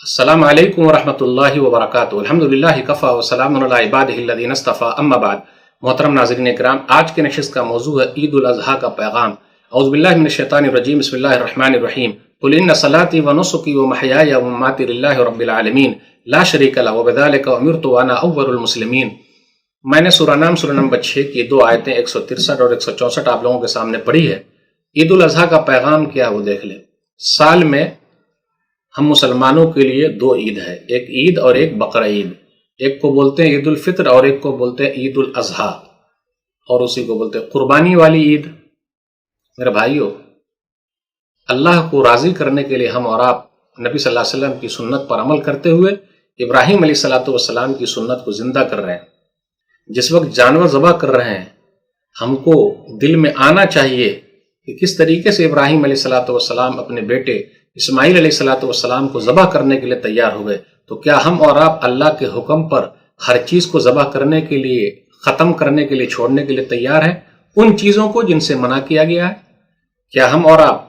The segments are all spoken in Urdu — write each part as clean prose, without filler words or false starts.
السلام علیکم ورحمۃ اللہ وبرکاتہ۔ الحمدللہ کفا وسلام علی عبادہ الذین اصطفی، اما بعد۔ محترم ناظرین کرام، آج کے نشست کا موضوع ہے عید الاضحیٰ کا پیغام۔ اعوذ باللہ من الشیطان الرجیم، بسم اللہ الرحمن الرحیم۔ قل ان صلاتی ونسکی ومحیای ومماتی للہ رب العالمین لا شریک لہ وبذلک امرت وانا اول المسلمین۔ میں نے سورہ نام سورہ نمبر 6 کی دو آیتیں 163 اور 164 آپ لوگوں کے سامنے پڑھی ہے۔ عید الاضحیٰ کا پیغام کیا ہے وہ دیکھ لیں۔ سال میں ہم مسلمانوں کے لیے دو عید ہے، ایک عید اور ایک بقرہ عید۔ ایک کو بولتے ہیں عید الفطر اور ایک کو بولتے ہیں عید الاضحیٰ، اور اسی کو بولتے ہیں قربانی والی عید۔ میرے بھائیو، اللہ کو راضی کرنے کے لیے ہم اور آپ نبی صلی اللہ علیہ وسلم کی سنت پر عمل کرتے ہوئے ابراہیم علیہ السلام کی سنت کو زندہ کر رہے ہیں۔ جس وقت جانور ذبح کر رہے ہیں، ہم کو دل میں آنا چاہیے کہ کس طریقے سے ابراہیم علیہ السلام اپنے بیٹے اسماعیل علیہ السلام کو ذبح کرنے کے لیے تیار ہو گئے، تو کیا ہم اور آپ اللہ کے حکم پر ہر چیز کو ذبح کرنے کے لیے، ختم کرنے کے لیے، چھوڑنے کے لیے تیار ہیں؟ ان چیزوں کو جن سے منع کیا گیا ہے، کیا ہم اور آپ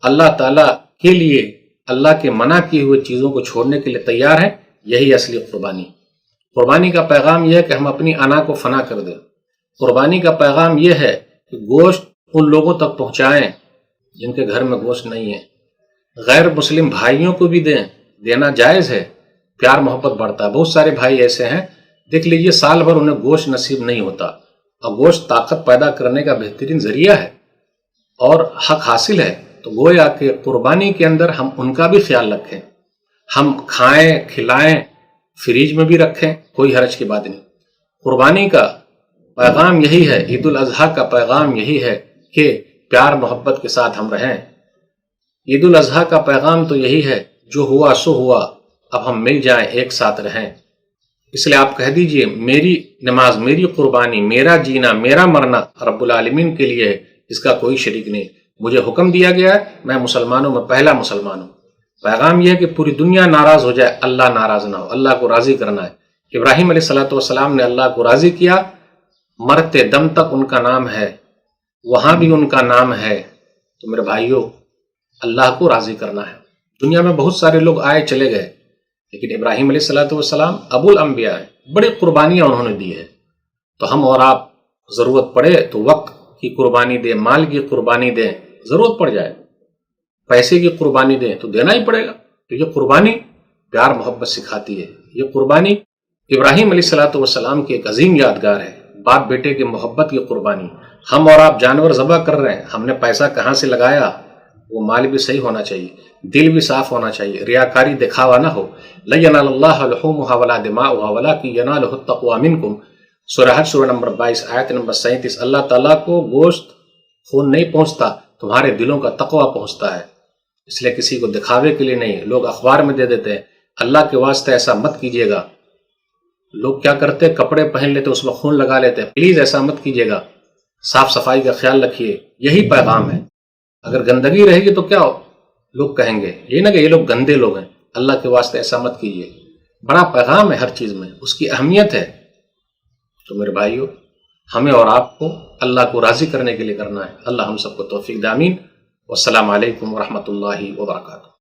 اللہ تعالیٰ کے لیے اللہ کے منع کیے ہوئے چیزوں کو چھوڑنے کے لیے تیار ہیں؟ یہی اصلی قربانی۔ قربانی کا پیغام یہ ہے کہ ہم اپنی انا کو فنا کر دیں۔ قربانی کا پیغام یہ ہے کہ گوشت ان لوگوں تک پہنچائیں جن کے گھر میں گوشت نہیں ہے، غیر مسلم بھائیوں کو بھی دیں، دینا جائز ہے، پیار محبت بڑھتا ہے۔ بہت سارے بھائی ایسے ہیں، دیکھ لیجئے سال بھر انہیں گوشت نصیب نہیں ہوتا، اور گوشت طاقت پیدا کرنے کا بہترین ذریعہ ہے اور حق حاصل ہے، تو گویا کہ قربانی کے اندر ہم ان کا بھی خیال رکھیں، ہم کھائیں، کھلائیں، فریج میں بھی رکھیں، کوئی حرج کی بات نہیں۔ قربانی کا پیغام یہی ہے، عید الاضحیٰ کا پیغام یہی ہے کہ پیار محبت کے ساتھ ہم رہیں۔ عید الاضحیٰ کا پیغام تو یہی ہے، جو ہوا سو ہوا، اب ہم مل جائیں، ایک ساتھ رہیں۔ اس لیے آپ کہہ دیجئے، میری نماز، میری قربانی، میرا جینا، میرا مرنا رب العالمین کے لیے ہے، اس کا کوئی شریک نہیں۔ مجھے حکم دیا گیا ہے، میں مسلمانوں میں پہلا مسلمان ہوں۔ پیغام یہ ہے کہ پوری دنیا ناراض ہو جائے، اللہ ناراض نہ ہو، اللہ کو راضی کرنا ہے۔ ابراہیم علیہ السلام نے اللہ کو راضی کیا، مرتے دم تک ان کا نام ہے، وہاں بھی ان کا نام ہے۔ تو میرے بھائیوں، اللہ کو راضی کرنا ہے۔ دنیا میں بہت سارے لوگ آئے چلے گئے، لیکن ابراہیم علیہ السلام ابو الانبیاء ہیں، بڑی قربانیاں انہوں نے دی ہے۔ تو ہم اور آپ ضرورت پڑے تو وقت کی قربانی دیں، مال کی قربانی دیں، ضرورت پڑ جائے پیسے کی قربانی دیں تو دینا ہی پڑے گا۔ تو یہ قربانی پیار محبت سکھاتی ہے۔ یہ قربانی ابراہیم علیہ السلام کی ایک عظیم یادگار ہے، باپ بیٹے کی محبت کی قربانی۔ ہم اور آپ جانور ذبح کر رہے ہیں، ہم نے پیسہ کہاں سے لگایا، وہ مال بھی صحیح ہونا چاہیے، دل بھی صاف ہونا چاہیے، ریاکاری دکھاوا نہ ہو۔ لَن يَنَالَ اللَّهَ لُحُومُهَا وَلَا دِمَاؤُهَا وَلَٰكِن يَنَالُهُ التَّقْوَىٰ مِنكُمْ۔ سورہ حج سورہ نمبر 22 آیت نمبر 37۔ اللہ تعالیٰ کو گوشت خون نہیں پہنچتا، تمہارے دلوں کا تقویٰ پہنچتا ہے۔ اس لیے کسی کو دکھاوے کے لیے نہیں، لوگ اخبار میں دے دیتے ہیں، اللہ کے واسطے ایسا مت کیجیے گا۔ لوگ کیا کرتے، کپڑے پہن لیتے، اس میں خون لگا لیتے، پلیز ایسا مت کیجیے گا، صاف صفائی کا خیال رکھیے۔ یہی پیغام ہے۔ اگر گندگی رہے گی تو کیا لوگ کہیں گے، یہ نہ کہ یہ لوگ گندے لوگ ہیں، اللہ کے واسطے ایسا مت کیجیے۔ بڑا پیغام ہے ہر چیز میں، اس کی اہمیت ہے۔ تو میرے بھائیوں، ہمیں اور آپ کو اللہ کو راضی کرنے کے لیے کرنا ہے۔ اللہ ہم سب کو توفیق دے، آمین۔ والسلام علیکم ورحمۃ اللہ وبرکاتہ۔